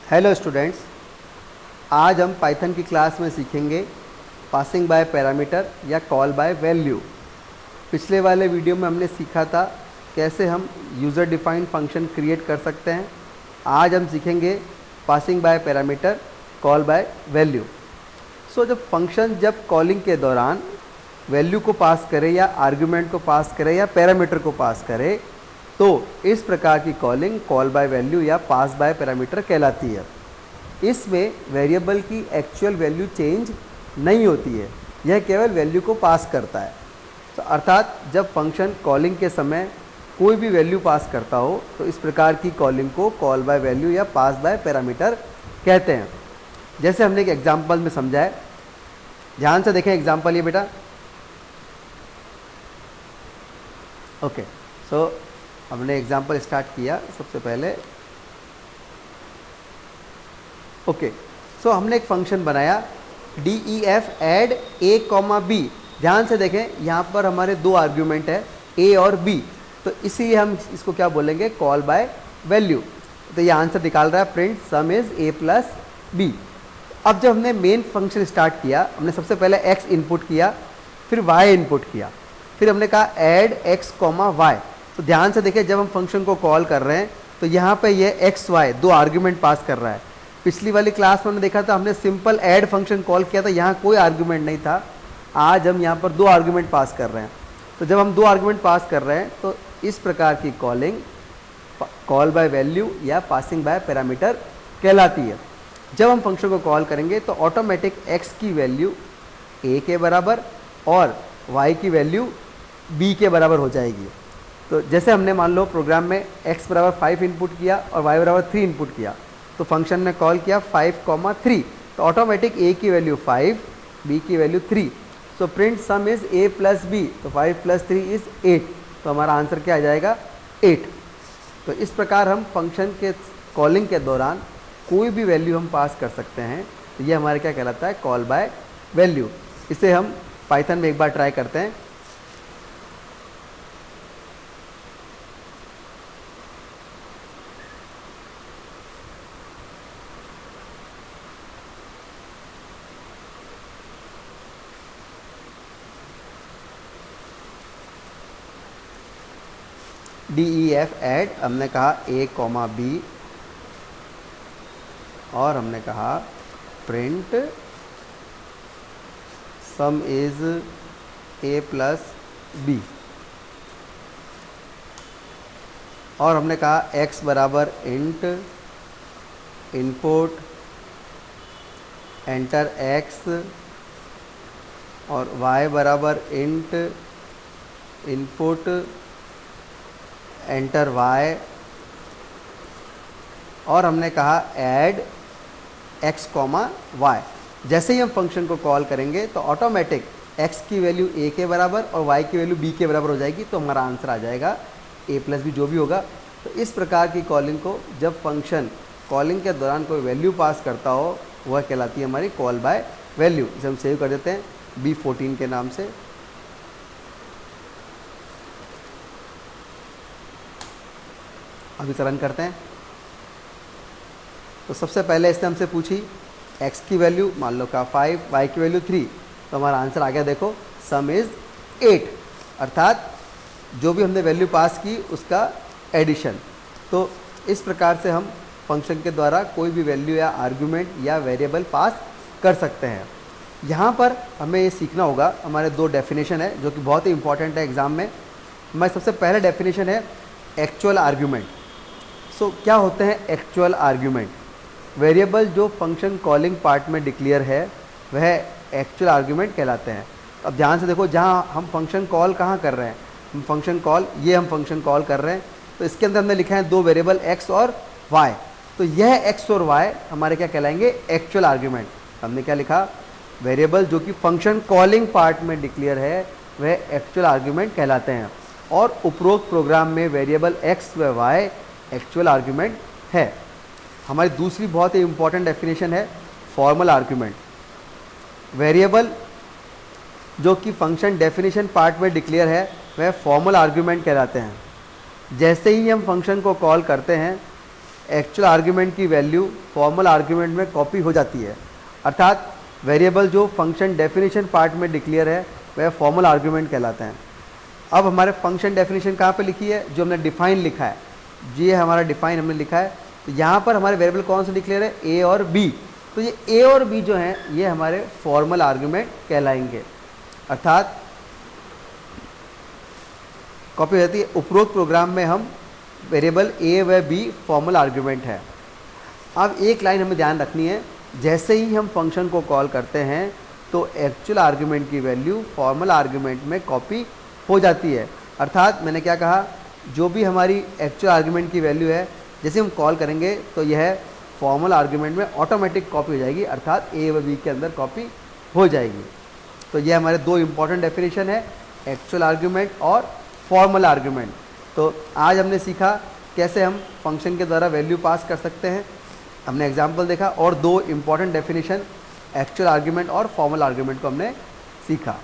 Hello students, आज हम Python की क्लास में सीखेंगे पासिंग बाय पैरामीटर या कॉल बाय वैल्यू। पिछले वाले वीडियो में हमने सीखा था कैसे हम यूज़र डिफाइंड फंक्शन क्रिएट कर सकते हैं। आज हम सीखेंगे passing by parameter call by value. जब कॉलिंग के दौरान वैल्यू को पास करे या आर्गुमेंट को पास करे या पैरामीटर को पास करे तो इस प्रकार की कॉलिंग कॉल बाय वैल्यू या पास बाय पैरामीटर कहलाती है। इसमें वेरिएबल की एक्चुअल वैल्यू चेंज नहीं होती है, यह केवल वैल्यू को पास करता है। तो अर्थात जब फंक्शन कॉलिंग के समय कोई भी वैल्यू पास करता हो तो इस प्रकार की कॉलिंग को कॉल बाय वैल्यू या पास बाय पैरामीटर कहते हैं। जैसे हमने एक एग्जाम्पल में समझा है, ध्यान से देखें एग्जाम्पल ये बेटा। ओके, सो हमने एग्जाम्पल स्टार्ट किया सबसे पहले। ओके, सो हमने एक फंक्शन बनाया def ऐड a, b। ध्यान से देखें, यहाँ पर हमारे दो आर्ग्यूमेंट है a और b, तो इसीलिए हम इसको क्या बोलेंगे, कॉल बाय वैल्यू। तो ये आंसर निकाल रहा है print some is a plus b। अब जब हमने मेन फंक्शन स्टार्ट किया, हमने सबसे पहले x इनपुट किया, फिर y इनपुट किया, फिर हमने कहा ऐड x, y। तो ध्यान से देखिए, जब हम फंक्शन को कॉल कर रहे हैं तो यहाँ पे ये एक्स वाई दो आर्ग्यूमेंट पास कर रहा है। पिछली वाली क्लास में हमने देखा था, हमने सिंपल ऐड फंक्शन कॉल किया था, यहाँ कोई आर्ग्यूमेंट नहीं था। आज हम यहाँ पर दो आर्ग्यूमेंट पास कर रहे हैं। तो जब हम दो आर्ग्यूमेंट पास कर रहे हैं तो इस प्रकार की कॉलिंग कॉल बाय वैल्यू या पासिंग बाय पैरामीटर कहलाती है। जब हम फंक्शन को कॉल करेंगे तो ऑटोमेटिक एक्स की वैल्यू ए के बराबर और वाई की वैल्यू बी के बराबर हो जाएगी। तो जैसे हमने मान लो प्रोग्राम में x बराबर 5 इनपुट किया और y बराबर 3 इनपुट किया, तो फंक्शन ने कॉल किया 5, 3, तो ऑटोमेटिक a की वैल्यू 5, b की value 3। So print some is a plus b, तो 5 प्लस 3 इज 8। तो हमारा आंसर क्या आ जाएगा, 8। तो इस प्रकार हम फंक्शन के कॉलिंग के दौरान कोई भी वैल्यू हम पास कर सकते हैं। तो ये हमारे क्या कहलाता है, कॉल बाय वैल्यू। इसे हम पाइथन में एक बार ट्राई करते हैं। def ऐड, हमने कहा a, b और हमने कहा print some is a plus b और हमने कहा x बराबर इंट इनपुट एंटर x और y बराबर इंट इनपुट एंटर y और हमने कहा ऐड x, y। जैसे ही हम फंक्शन को कॉल करेंगे तो ऑटोमेटिक x की वैल्यू a के बराबर और y की वैल्यू b के बराबर हो जाएगी। तो हमारा आंसर आ जाएगा a प्लस b, जो भी होगा। तो इस प्रकार की कॉलिंग को जब फंक्शन कॉलिंग के दौरान कोई वैल्यू पास करता हो वह कहलाती है हमारी कॉल बाय वैल्यू। इसे हम सेव कर देते हैं B14 के नाम से। अब इसे रन करते हैं। तो सबसे पहले इसने हमसे पूछी x की वैल्यू, मान लो का 5, y की वैल्यू 3। तो हमारा आंसर आ गया, देखो सम इज 8, अर्थात जो भी हमने वैल्यू पास की उसका एडिशन। तो इस प्रकार से हम फंक्शन के द्वारा कोई भी वैल्यू या आर्गुमेंट या वेरिएबल पास कर सकते हैं। यहाँ पर हमें ये सीखना होगा, हमारे दो डेफिनेशन है जो कि बहुत ही इंपॉर्टेंट है एग्ज़ाम में। हमारे सबसे पहले डेफिनेशन है एक्चुअल आर्ग्यूमेंट। सो क्या होते हैं एक्चुअल आर्ग्यूमेंट? वेरिएबल जो फंक्शन कॉलिंग पार्ट में डिक्लेयर है वह एक्चुअल आर्ग्यूमेंट कहलाते हैं। अब ध्यान से देखो, जहाँ हम फंक्शन कॉल कहाँ कर रहे हैं, हम फंक्शन कॉल कर रहे हैं, तो इसके अंदर हमने लिखा है दो वेरिएबल x और y। तो यह x और y हमारे क्या कहलाएंगे, एक्चुअल आर्ग्यूमेंट। हमने क्या लिखा, वेरिएबल जो कि फंक्शन कॉलिंग पार्ट में डिक्लेयर है वह एक्चुअल आर्ग्यूमेंट कहलाते हैं। और उपरोक्त प्रोग्राम में वेरिएबल x व y एक्चुअल आर्ग्यूमेंट है। हमारी दूसरी बहुत ही इंपॉर्टेंट डेफिनेशन है फॉर्मल आर्ग्यूमेंट। वेरिएबल जो कि फंक्शन डेफिनेशन पार्ट में डिक्लेयर है वह फॉर्मल आर्ग्यूमेंट कहलाते हैं। जैसे ही हम फंक्शन को कॉल करते हैं एक्चुअल आर्ग्यूमेंट की वैल्यू फॉर्मल आर्ग्यूमेंट में कॉपी हो जाती है। अर्थात वेरिएबल जो फंक्शन डेफिनेशन पार्ट में डिक्लेयर है वह फॉर्मल आर्ग्यूमेंट कहलाते हैं। अब हमारे फंक्शन डेफिनेशन कहाँ पे लिखी है, जो हमने डिफाइन लिखा है, ये हमारा डिफाइन हमने लिखा है। तो यहाँ पर हमारे वेरिएबल कौन सा डिक्लेयर है, ए और बी। तो ये ए और बी जो हैं ये हमारे फॉर्मल आर्ग्यूमेंट कहलाएंगे, अर्थात कॉपी हो जाती है। उपरोक्त प्रोग्राम में हम वेरिएबल ए व बी फॉर्मल आर्ग्यूमेंट है। अब एक लाइन हमें ध्यान रखनी है, जैसे ही हम फंक्शन को कॉल करते हैं तो एक्चुअल आर्ग्यूमेंट की वैल्यू फॉर्मल आर्ग्यूमेंट में कॉपी हो जाती है। अर्थात मैंने क्या कहा, जो भी हमारी एक्चुअल आर्ग्यूमेंट की वैल्यू है जैसे हम कॉल करेंगे तो यह फॉर्मल आर्ग्यूमेंट में ऑटोमेटिक कॉपी हो जाएगी, अर्थात ए व बी के अंदर कॉपी हो जाएगी। तो ये हमारे दो इंपॉर्टेंट डेफिनेशन है, एक्चुअल आर्ग्यूमेंट और फॉर्मल आर्ग्यूमेंट। तो आज हमने सीखा कैसे हम फंक्शन के द्वारा वैल्यू पास कर सकते हैं, हमने एग्जाम्पल देखा, और दो इंपॉर्टेंट डेफिनेशन एक्चुअल आर्ग्यूमेंट और फॉर्मल आर्ग्यूमेंट को हमने सीखा।